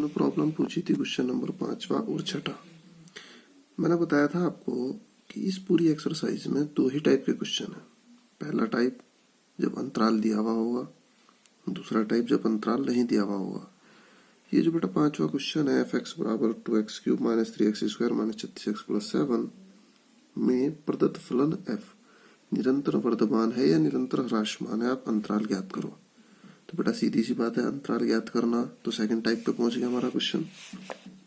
हमने प्रॉब्लम पूछी थी क्वेश्चन नंबर 5वां और 6वां। मैंने बताया था आपको कि इस पूरी एक्सरसाइज में दो ही टाइप के क्वेश्चन है। पहला टाइप जब अंतराल दिया हुआ होगा, दूसरा टाइप जब अंतराल नहीं दिया हुआ होगा। ये जो बेटा 5वां क्वेश्चन है f(x बराबर 2x³ - 3x² - 36x+7) में प्रदत्त फलन f निरंतर वर्धमान है या निरंतर ह्रासमान है, आप अंतराल ज्ञात करो। तो बेटा सीधी सी बात है, अंतराल ज्ञात करना। तो सेकंड टाइप पे पहुंच गया हमारा क्वेश्चन।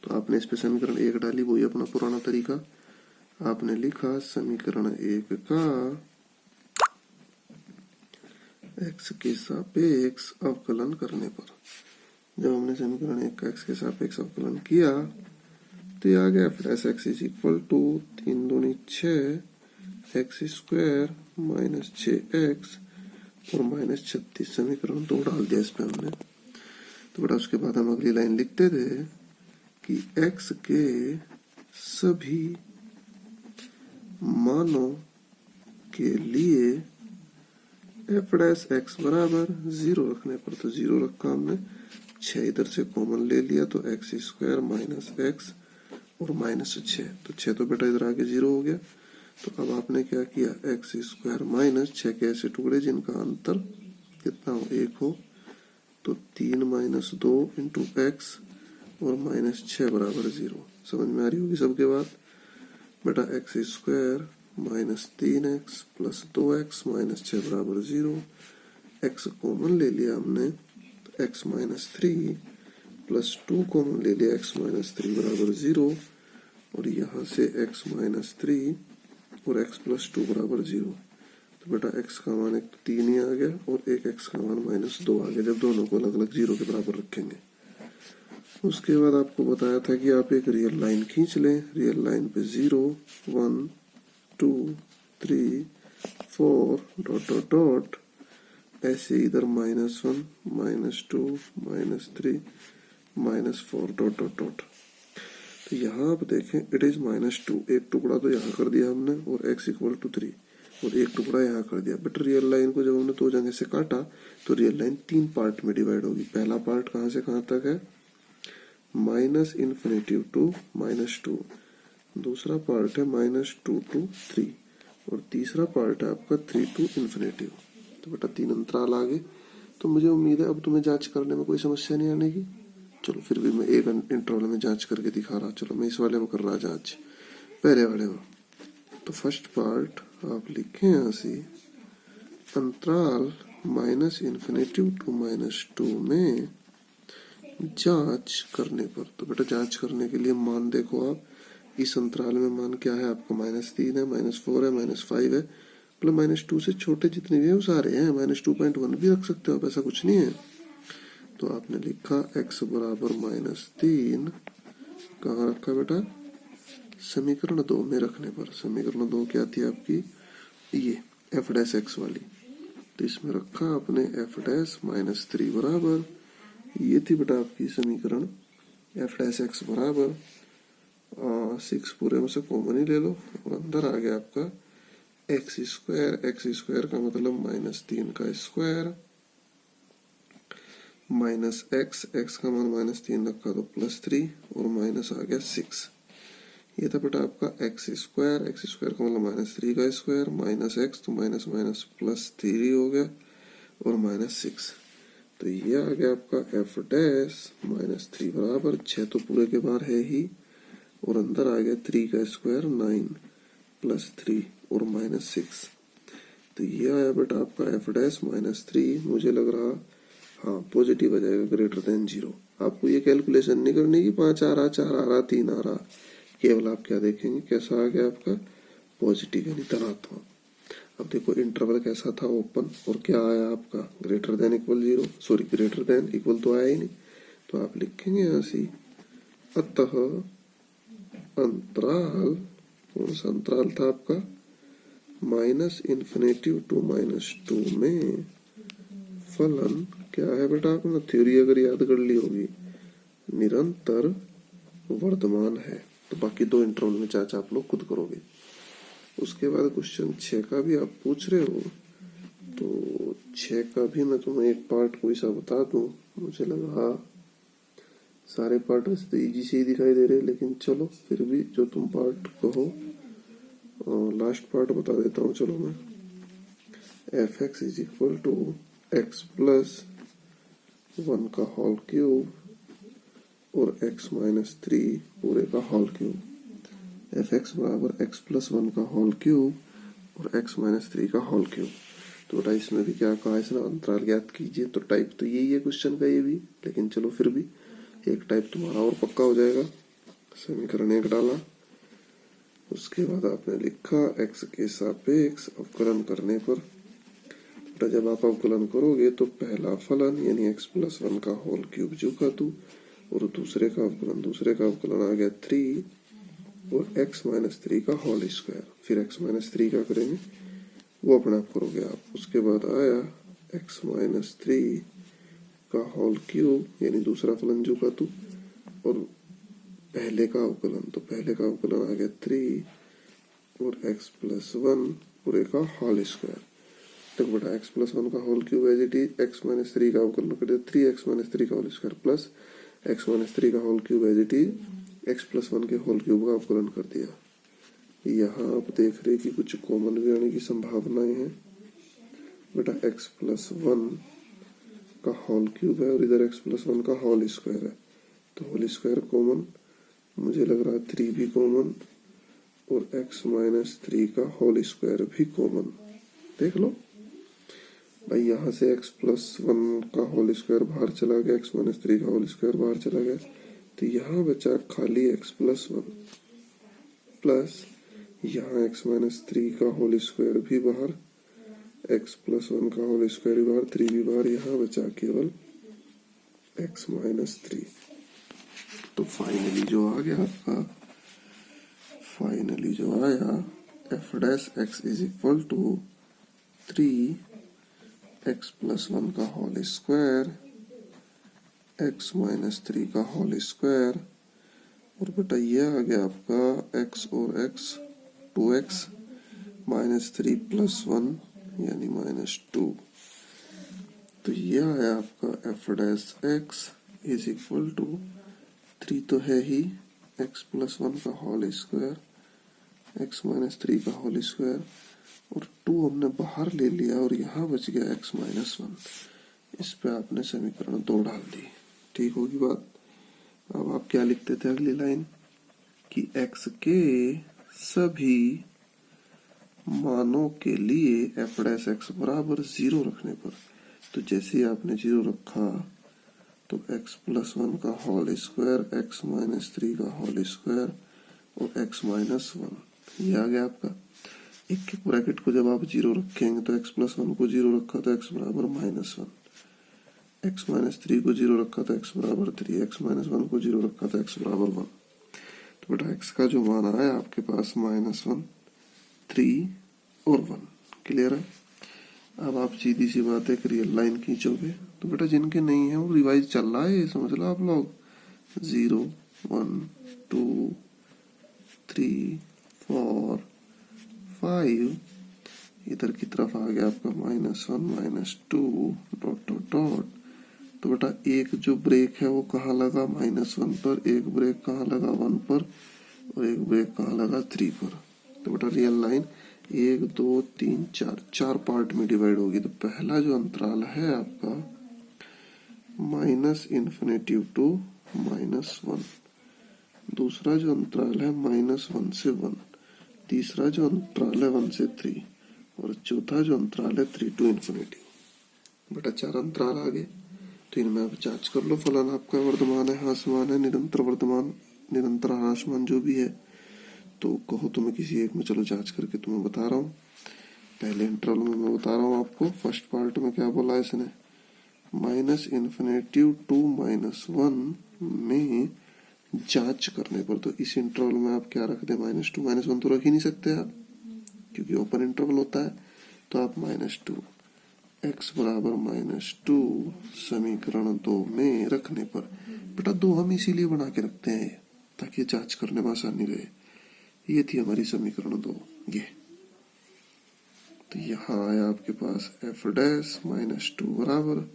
तो आपने इस पे समीकरण 1 डाली, वही अपना पुराना तरीका। आपने लिखा समीकरण 1 का x के सापेक्ष अवकलन करने पर। जब हमने समीकरण 1 का x के सापेक्ष अवकलन किया तो ये आ गया f(x) = 3 दूनी 6 x² - 6x और -36। समीकरण 2 डाल दिया इसमें हमने। तो बेटा उसके बाद हम अगली लाइन लिखते थे कि x के सभी मानों के लिए f(x) बराबर 0 रखने पर, तो 0 रखा हमने, 6 इधर से कॉमन ले लिया तो x² - x और -6। तो 6 तो बेटा इधर आके 0 हो गया। तो अब आपने क्या किया, x² - 6 के ऐसे टुकड़े जिनका अंतर कितना हो, 1 हो, तो 3 - 2 × x और -6 बराबर 0। समझ में आ रही होगी सबके बात। बेटा x² - 3x + 2x - 6 बराबर 0। x कॉमन ले लिया हमने तो x - 3 + 2 कॉमन ले लिया, x - 3 बराबर 0। और यहाँ से x - 3 और x + 2 बराबर 0। तो बेटा x का मान एक तो 3 ही आ गया और एक x का मान -2 आ गया, जब दोनों को अलग अलग 0 के बराबर रखेंगे। उसके बाद आपको बताया था कि आप एक रियल लाइन खींच लें। रियल लाइन पे 0 1 2 3 4 ... ऐसे इधर -1 -2 -3 -4 ... तो यहाँ आप देखें इट इज -2। एक टुकड़ा तो यहाँ कर दिया हमने और x = 3 और एक टुकड़ा यहाँ कर दिया। बट रियल लाइन को जब हमने दो जगह से काटा तो रियल लाइन 3 पार्ट में डिवाइड होगी। पहला पार्ट कहाँ से कहाँ तक है, -∞ to -2। दूसरा पार्ट है -2 to 3 और तीसरा पार्ट है आपका 3 to ∞। तो बेटा 3 अंतराल आ गए। तो मुझे उम्मीद है अब तुम्हें जांच करने में कोई समस्या नहीं आने की। चलो फिर भी मैं एक इंटरवल में जांच करके दिखा रहा। चलो मैं इस वाले में कर रहा जांच, पहले वाले में। तो फर्स्ट पार्ट आप लिखें यहाँ से, अंतराल -∞ to -2 में जांच करने पर। तो बेटा जांच करने के लिए मान देखो आप, इस अंतराल में मान क्या है आपका, -3 है, -4 है, -5 है, मतलब -2 से छोटे जितने भी हैं वो सारे हैं। -2.1 भी रख सकते हो आप, ऐसा कुछ नहीं है। तो आपने लिखा x बराबर -3 कहाँ रखा बेटा, समीकरण 2 में रखने पर। समीकरण 2 क्या थी आपकी, ये f' वाली। तो इसमें रखा आपने f' -3 बराबर, ये थी बेटा आपकी समीकरण f' बराबर 6 पूरे में से कॉमन ही ले लो और अंदर आ गया आपका x² का मतलब -3 का स्क्वायर -x का मान -3 रखा तो +3 और माइनस आ गया 6। ये था बेटा आपका x² का मतलब -3 का स्क्वायर -x तो माइनस +3 हो गया और -6। तो ये आ गया आपका f' -3 बराबर 6 तो पूरे के बाहर है ही और अंदर आ गया 3 का स्क्वायर 9 +3 और -6। तो ये आया बेटा आपका f' -3। मुझे लग रहा हाँ पॉजिटिव आ जाएगा, >0। आपको ये कैलकुलेशन नहीं करनी कि 5 आ रहा, 4 आ रहा, 3 आ रहा। केवल आप क्या देखेंगे, कैसा आ गया आपका, पॉजिटिव यानी धनात्मक। अब देखो इंटरवल कैसा था, ओपन, और क्या आया आपका >= तो आया ही नहीं। तो आप लिखेंगे यहाँ से, अतः अंतराल, कौन सा अंतराल था आपका, -∞ to -2 में फलन क्या है बेटा, आपने थ्योरी अगर याद कर ली होगी, निरंतर वर्धमान है। तो बाकी 2 इंटरवल में जांच आप लोग खुद करोगे। उसके बाद क्वेश्चन 6 का भी आप पूछ रहे हो, तो 6 का भी मैं तुम्हें एक पार्ट कोई सा बता दूं। मुझे लगा सारे पार्ट वैसे तो इजी से ही दिखाई दे रहे हैं, लेकिन चलो फिर भी जो तुम पार्ट कहो लास्ट पार्ट बता देता हूँ। चलो मैं f x is equal to x plus 1 का होल क्यूब और x माइनस 3 पूरे का होल क्यूब। एफ एक्स बराबर एक्स प्लस 1 का होल क्यूब और x माइनस 3 का होल क्यूब। तो बेटा इसमें भी क्या कहा है इसने, अंतराल ज्ञात कीजिए। तो टाइप तो यही है क्वेश्चन का ये भी, लेकिन चलो फिर भी एक टाइप तुम्हारा और पक्का हो जाएगा। समीकरण 1 डाला, उसके बाद आपने लिखा x के सापेक्ष अवकलन करने पर। बेटा जब आप अवकलन करोगे तो पहला फलन यानी x प्लस 1 का होल क्यूब जो का तू, और दूसरे का अवकलन आ गया 3 और x माइनस 3 का होल स्क्वायर। फिर x माइनस 3 का करेंगे वो अपने आप करोगे आप। उसके बाद आया x माइनस 3 का होल क्यूब यानी दूसरा फलन जो का तू, और पहले का अवकलन, तो पहले का अवकलन आ गया 3 और x प्लस 1 पूरे का होल स्क्वायर। देखो बेटा x प्लस 1 का whole cube as it is, x minus 3 का अवकलन कर दिया 3x माइनस 3 का whole square plus x minus 3 का whole cube as it is x plus 1 के होल क्यूब का अवकलन कर दिया। यहाँ आप देख रहे कि कुछ कॉमन भी आने की संभावनाएं हैं। बेटा x प्लस 1 का होल क्यूब है और इधर x प्लस 1 का होल स्क्वायर है, तो होल स्क्वायर कॉमन, मुझे लग रहा है 3 भी कॉमन और x माइनस 3 का होल स्क्वायर भी कॉमन। देख लो भाई, यहाँ से x प्लस 1 का होल स्क्वायर बाहर चला गया, x माइनस 3 का होल स्क्वायर बाहर चला गया, तो यहाँ बचा खाली x प्लस 1 प्लस यहाँ x माइनस 3 का होल स्क्वायर भी बाहर, x प्लस 1 का होल स्क्वायर भी बाहर, 3 भी बाहर, यहाँ बचा केवल x माइनस 3। तो फाइनली जो आ गया आपका, फाइनली जो आया f dash x is equal to 3x plus 1 का होल स्क्वायर x माइनस 3 का होल स्क्वायर, और बेटा ये आ गया आपका x और x 2x माइनस 3 प्लस 1 यानी माइनस 2। तो ये आया आपका f dash x is equal to 3 तो है ही, x प्लस 1 का होल स्क्वायर x माइनस 3 का होल स्क्वायर और 2 हमने बाहर ले लिया और यहाँ बच गया x माइनस 1। इस पे आपने समीकरण 2 डाल दी। ठीक होगी बात। अब आप क्या लिखते थे अगली लाइन कि x के सभी मानों के लिए एफ डैश एक्स बराबर 0 रखने पर, तो जैसे ही आपने 0 रखा तो x प्लस 1 का होल स्क्वायर x माइनस 3 का होल स्क्वायर और x माइनस 1 ये आ गया आपका। एक के ब्रैकेट को जब आप 0 रखेंगे तो x प्लस 1 को 0 रखा तो x बराबर माइनस 1, x माइनस 3 को 0 रखा तो x बराबर 3, x माइनस 1 को 0 रखा तो x बराबर 1। तो बेटा x का जो मान आया आपके पास माइनस 1, 3 और 1। क्लियर है। अब आप सीधी सी बात है एक रियल लाइन खींचोगे, तो बेटा जिनके नहीं है वो रिवाइज चल रहा है, समझ लो आप लोग। 0 1 2 3 4 5, इधर की तरफ आ गया आपका minus 1 minus 2 dot dot dot. तो बेटा एक जो ब्रेक है वो कहाँ लगा, माइनस 1 पर, एक ब्रेक कहाँ लगा 1 पर, और एक ब्रेक कहाँ लगा 3 पर। तो बेटा रियल लाइन 1 2 3 4 पार्ट में डिवाइड होगी। तो पहला जो अंतराल है आपका माइनस इन्फिनिटी टू माइनस 1, दूसरा जो अंतराल है माइनस 1 से 1, तीसरा जो अंतराल है 1 से 3, और चौथा जो अंतराल है 3 टू इन्फिनिटी। बेटा 4 अंतराल आ गए, तो इनमें आप जांच कर लो। फलन आपका वर्धमान है, ह्रासमान है, निरंतर वर्धमान, निरंतर ह्रासमान जो भी है, तो कहो तो मैं किसी एक में चलो जांच करके तुम्हें बता रहा हूँ। पहले इंटरवल में मैं बता रहा हूँ आपको। फर्स्ट पार्ट में क्या बोला इसने, माइनस इन्फिनिटी टू माइनस 1 में जांच करने पर, तो इस इंटरवल में आप क्या रख दे, माइनस 2 माइनस 1 तो रख ही नहीं सकते आप क्योंकि ओपन इंटरवल होता है। तो आप माइनस 2 x बराबर माइनस 2 समीकरण 2 में रखने पर, बेटा 2 हम इसीलिए बना के रखते हैं ताकि जांच करने में आसानी रहे। ये थी हमारी समीकरण 2 ये। तो यहाँ आया आपके पास एफ डैश माइनस 2 बराबर,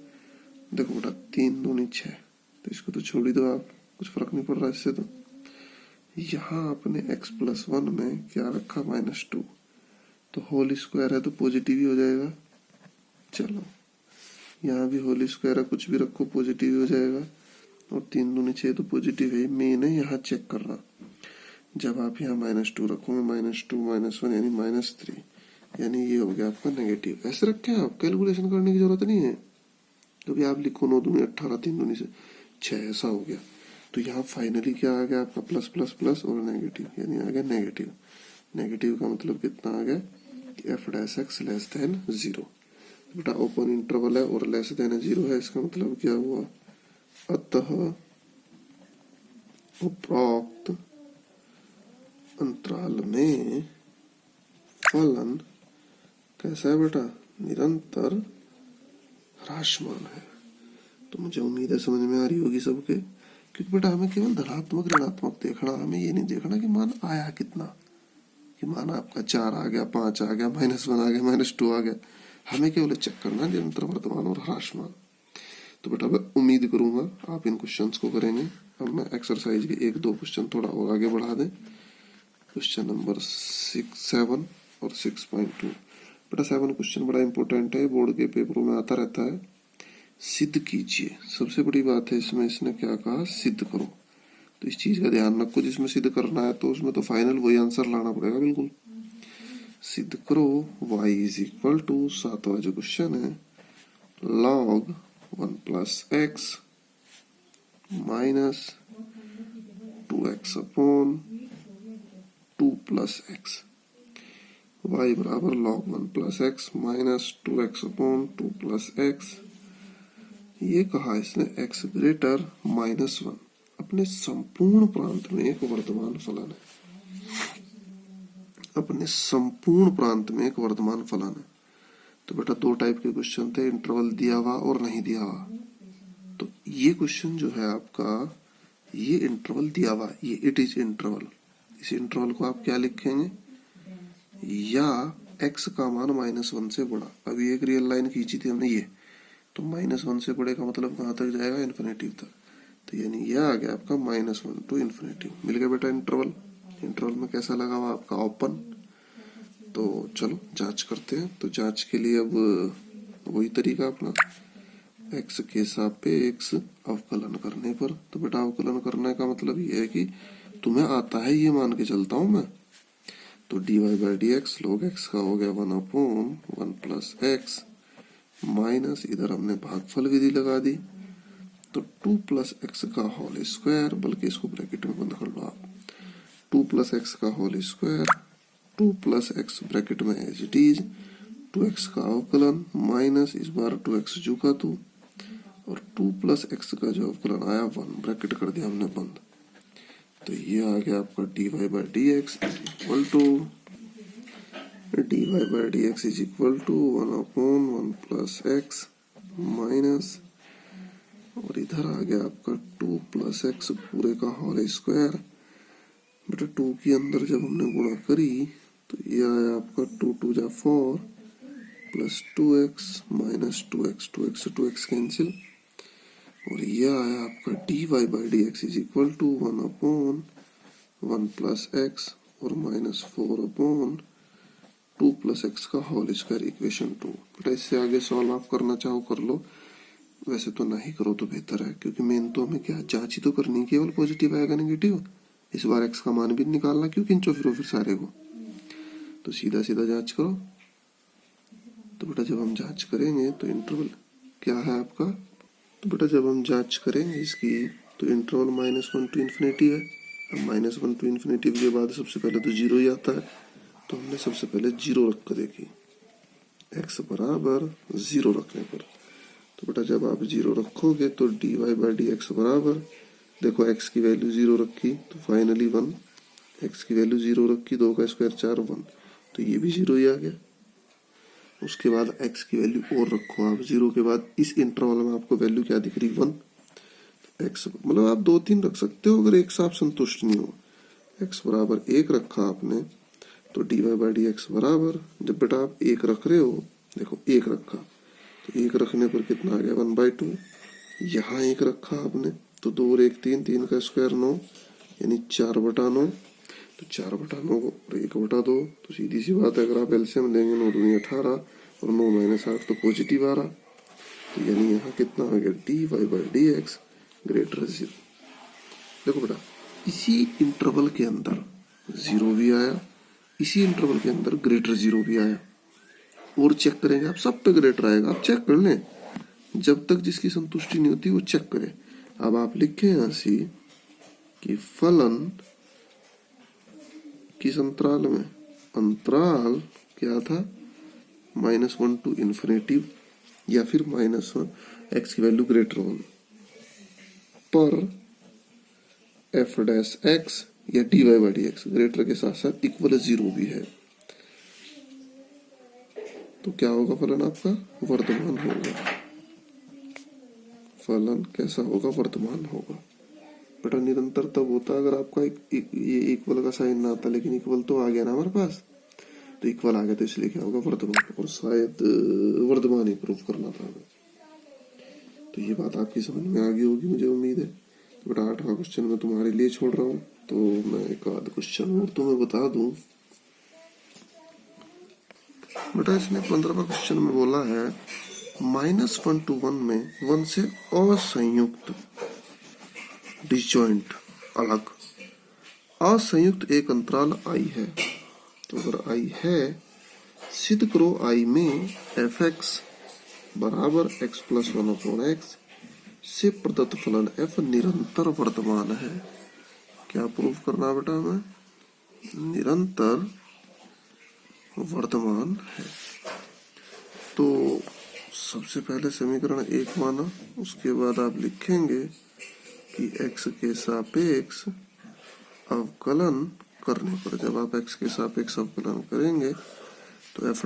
देखो बेटा 3 दूनी 6, तो इसको तो छोड़ ही दो आप, कुछ फर्क नहीं पड़ रहा इससे। तो यहाँ अपने x+1 में क्या रखा, -2, तो होल स्क्वायर है तो पॉजिटिव ही हो जाएगा। चलो यहाँ भी होल स्क्वायर है, कुछ भी रखो पॉजिटिव ही हो जाएगा, और 3 दूनी 6 तो पॉजिटिव है। मैंने यहाँ चेक कर रहा, जब आप यहाँ -2 रखोगे, -2 -1 यानी -3, यानी ये हो गया आपका नेगेटिव। ऐसे रखें आप, कैलकुलेशन करने की जरूरत नहीं है। कभी आप लिखो 9 दूनी 18, 3 दूनी से 6, ऐसा हो गया। तो यहाँ फाइनली क्या आ गया आपका, प्लस प्लस प्लस और नेगेटिव, यानी आ गया नेगेटिव। नेगेटिव का मतलब कितना आ गया कि f' लेस देन 0। बेटा ओपन इंटरवल है और लेस देन 0 है, इसका मतलब क्या हुआ, अतः उपरोक्त अंतराल में फलन कैसा है बेटा, निरंतर ह्रासमान है। तो मुझे उम्मीद है समझ में आ रही होगी सबके, क्योंकि बेटा हमें केवल धनात्मक ऋणात्मक देखना, हमें ये नहीं देखना कि मान आया कितना, कि मान आपका 4 आ गया, 5 आ गया, -1 आ गया, -2 आ गया। हमें केवल चेक करना निरंतर वर्तमान और ह्रासमान। तो बेटा मैं उम्मीद करूंगा आप इन क्वेश्चंस को करेंगे। अब मैं एक्सरसाइज के 1-2 क्वेश्चन थोड़ा और आगे बढ़ा दें। क्वेश्चन नंबर 6, 7 और 6.2। बेटा 7 क्वेश्चन बड़ा इंपॉर्टेंट है, बोर्ड के पेपरों में आता रहता है। सिद्ध कीजिए, सबसे बड़ी बात है इसमें, इसने क्या कहा, सिद्ध करो। तो इस चीज का ध्यान रखो, जिसमें सिद्ध करना है तो उसमें तो फाइनल वही आंसर लाना पड़ेगा बिल्कुल। सिद्ध करो y = 7वां जो क्वेश्चन है, log 1 + x - 2x upon 2 + x, y बराबर log 1 + x - 2x upon 2 + x। ये कहा इसने x ग्रेटर -1 अपने संपूर्ण प्रांत में एक वर्तमान फलन है। अपने संपूर्ण प्रांत में एक वर्तमान फलन है। तो बेटा 2 टाइप के क्वेश्चन थे, इंटरवल दिया हुआ और नहीं दिया हुआ। तो ये क्वेश्चन जो है आपका, ये इंटरवल दिया हुआ, ये इट इज इंटरवल। इस इंटरवल को आप क्या लिखेंगे, या x का मान -1 से बड़ा। अभी एक रियल लाइन खींची थी हमने, ये तो -1 से बड़े का मतलब कहाँ तक जाएगा, इन्फिनिटी तक। तो यानी यह आ गया आपका -1 to ∞। मिल गया बेटा इंटरवल। इंटरवल में कैसा लगा हुआ आपका, ओपन। तो चलो जांच करते हैं। तो जांच के लिए अब वही तरीका अपना, x के सापेक्ष अवकलन करने पर। तो बेटा अवकलन करने का मतलब ये है कि तुम्हें आता है ये मान के चलता हूं मैं। तो dy/dx log x का हो गया 1/1 + x माइनस, इधर हमने भागफल विधि लगा दी, तो 2 + x का होल स्क्वायर, बल्कि इसको ब्रैकेट में बंद कर लो आप, 2 + x का होल स्क्वायर, 2 + x ब्रैकेट में एज इट इज, 2x का अवकलन माइनस, इस बार 2x जू का तू, और 2 + x का जो अवकलन आया 1, ब्रैकेट कर दिया हमने बंद। तो ये आ गया आपका dy/dx = 1/1 + x माइनस, और इधर आ गया आपका 2 + x पूरे का होल स्क्वायर। बेटा 2 के अंदर जब हमने गुणा करी तो ये आया आपका 2 × 2 = 4 + 2x - 2x, 2x से 2x कैंसिल, और ये आया आपका dy/dx = 1/1 + x और -4/2 + x का होल स्क्वायर, इक्वेशन 2। बेटा इससे आगे सॉल्व आप करना चाहो कर लो, वैसे तो नहीं करो तो बेहतर है, क्योंकि मेन तो हमें क्या जांच ही तो करनी, केवल पॉजिटिव आएगा नेगेटिव। इस बार x का मान भी निकालना, क्यों खींचो फिर सारे को। तो सीधा सीधा जांच करो। तो बेटा जब हम जांच करेंगे तो इंटरवल क्या है आपका, तो बेटा जब हम जांच करेंगे इसकी तो इंटरवल -1 to ∞ है। अब -1 to ∞ के बाद सबसे पहले तो 0 ही आता है, तो हमने सबसे पहले 0 रख कर देखी, x बराबर 0 रखने पर। तो बेटा जब आप 0 रखोगे तो dy/dx बराबर, देखो x की वैल्यू 0 रखी तो फाइनली 1, x की वैल्यू 0 रखी, 2 का स्क्वायर 4, 1, तो ये भी 0 ही आ गया। उसके बाद x की वैल्यू और रखो आप, 0 के बाद इस इंटरवल में आपको वैल्यू क्या दिख रही, 1। x मतलब आप 2-3 रख सकते हो अगर एक से आप संतुष्ट नहीं हो। x बराबर 1 रखा आपने, तो dy/dx बराबर, जब बेटा आप 1 रख रहे हो, देखो 1 रखा तो 1 रखने पर कितना आ गया, 1/2। यहाँ 1 रखा आपने तो 2 और 1 3, 3 का स्क्वायर 9 यानी 4/9। तो 4/9 और 1/2 तो सीधी सी बात है, अगर आप एलसीएम लेंगे 9 दूनी 18 और 9 - 8 तो पॉजिटिव आ रहा। तो यानी यहाँ कितना आ गया dy/dx ग्रेटर 0। देखो बेटा, इसी इंटरवल के अंदर 0 भी आया, इसी इंटरवल के अंदर ग्रेटर 0 भी आया, और चेक करेंगे आप सब पे ग्रेटर आएगा। आप चेक कर लें, जब तक जिसकी संतुष्टि नहीं होती वो चेक करें। अब आप लिखें यहां से कि फलन किस अंतराल में, अंतराल क्या था -1 to इन्फिनिटी या फिर -1 x की वैल्यू ग्रेटर 1 पर f' या dy/dx ग्रेटर के साथ साथ इक्वल 0 भी है। तो क्या होगा फलन आपका, वर्धमान होगा। फलन कैसा होगा, वर्धमान होगा। बेटा निरंतर तब होता अगर आपका ये इक्वल का साइन ना आता, लेकिन इक्वल तो आ गया ना हमारे पास, तो इक्वल आ गया तो इसलिए क्या होगा, वर्धमान। और शायद वर्धमान ही प्रूफ करना था हमें। तो ये बात आपकी समझ में आ गई होगी मुझे उम्मीद है। तो बेटा 8वां क्वेश्चन मैं तुम्हारे लिए छोड़ रहा हूँ। तो मैं एक आध क्वेश्चन और तुम्हें बता दूं। बेटा इसने 15वां क्वेश्चन में बोला है -1 to 1 में 1 से असंयुक्त डिसजॉइंट अलग असंयुक्त एक अंतराल आई है। तो अगर आई है, सिद्ध करो आई में fx बराबर x + 1/x से प्रदत्त फलन f निरंतर वर्धमान है। क्या प्रूव करना बेटा हमें, निरंतर वर्धमान है। तो सबसे पहले समीकरण 1 माना, उसके बाद आप लिखेंगे कि x के सापेक्ष अवकलन करने पर, जब आप x के सापेक्ष अवकलन करेंगे तो f'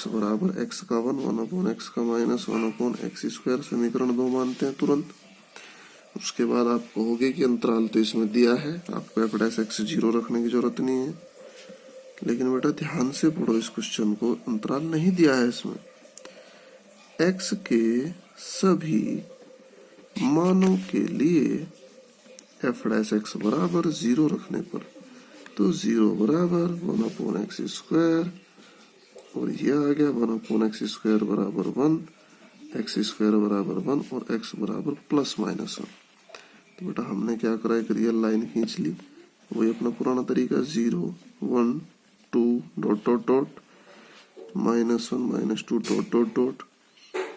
बराबर x का 1/x का -1/x²। समीकरण 2 मानते हैं तुरंत। उसके बाद आप कहोगे कि अंतराल तो इसमें दिया है, आपको f' 0 रखने की जरूरत नहीं है। लेकिन बेटा ध्यान से पढ़ो इस क्वेश्चन को, अंतराल नहीं दिया है इसमें। x के सभी मानों के लिए f' बराबर 0 रखने पर, तो 0 बराबर 1/x², और ये आ गया 1/x² बराबर 1, x² बराबर 1 और x बराबर ±1। तो बेटा हमने क्या करा, एक रियल लाइन खींच ली, वही अपना पुराना तरीका 0 1 2 ... -1 -2 ...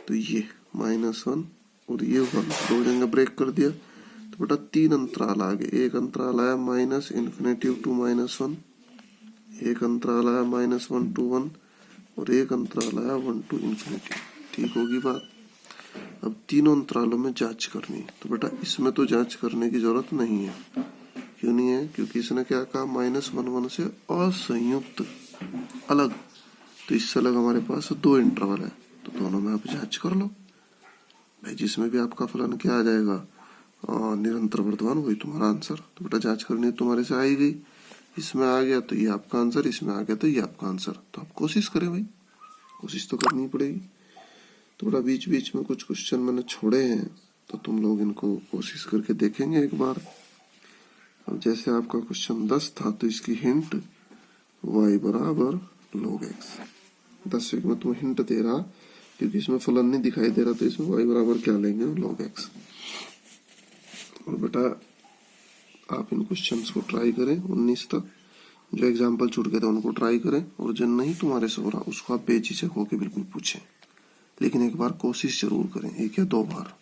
तो ये -1 और ये 1 दो जगह ब्रेक कर दिया। तो बेटा 3 अंतराल आ गए। एक अंतराल आया -∞ to -1, एक अंतराल आया -1 to 1 और एक अंतराल आया 1 to ∞। ठीक होगी बात। अब तीनों अंतरालों में जांच करनी। तो बेटा इसमें तो जांच करने की जरूरत नहीं है। क्यों नहीं है, क्योंकि इसने क्या कहा, -1 से असंयुक्त अलग। तो इससे अलग हमारे पास 2 इंटरवल है, तो दोनों में आप जांच कर लो भाई। जिसमें भी आपका फलन क्या आ जाएगा, निरंतर वर्धमान, वही तुम्हारा आंसर। तो बेटा जांच करनी तुम्हारे से आई गई, इसमें आ गया तो ये आपका आंसर, इसमें आ गया तो ये आपका आंसर। तो आप कोशिश करें भाई, कोशिश तो करनी पड़ेगी। तो बेटा बीच बीच में कुछ क्वेश्चन मैंने छोड़े हैं, तो तुम लोग इनको कोशिश करके देखेंगे एक बार। अब जैसे आपका क्वेश्चन 10 था, तो इसकी हिंट y बराबर log x। 10वें में तुम्हें हिंट दे रहा, क्योंकि इसमें फलन नहीं दिखाई दे रहा, तो इसमें y बराबर क्या लेंगे, log x। और बेटा आप इन क्वेश्चंस को ट्राई करें 19 तक। जो एग्जाम्पल छूट गए थे उनको ट्राई करें, और जो नहीं तुम्हारे से हो रहा उसको आप बेझिझक होकर बिल्कुल पूछें। लेकिन एक बार कोशिश जरूर करें, 1 या 2 बार।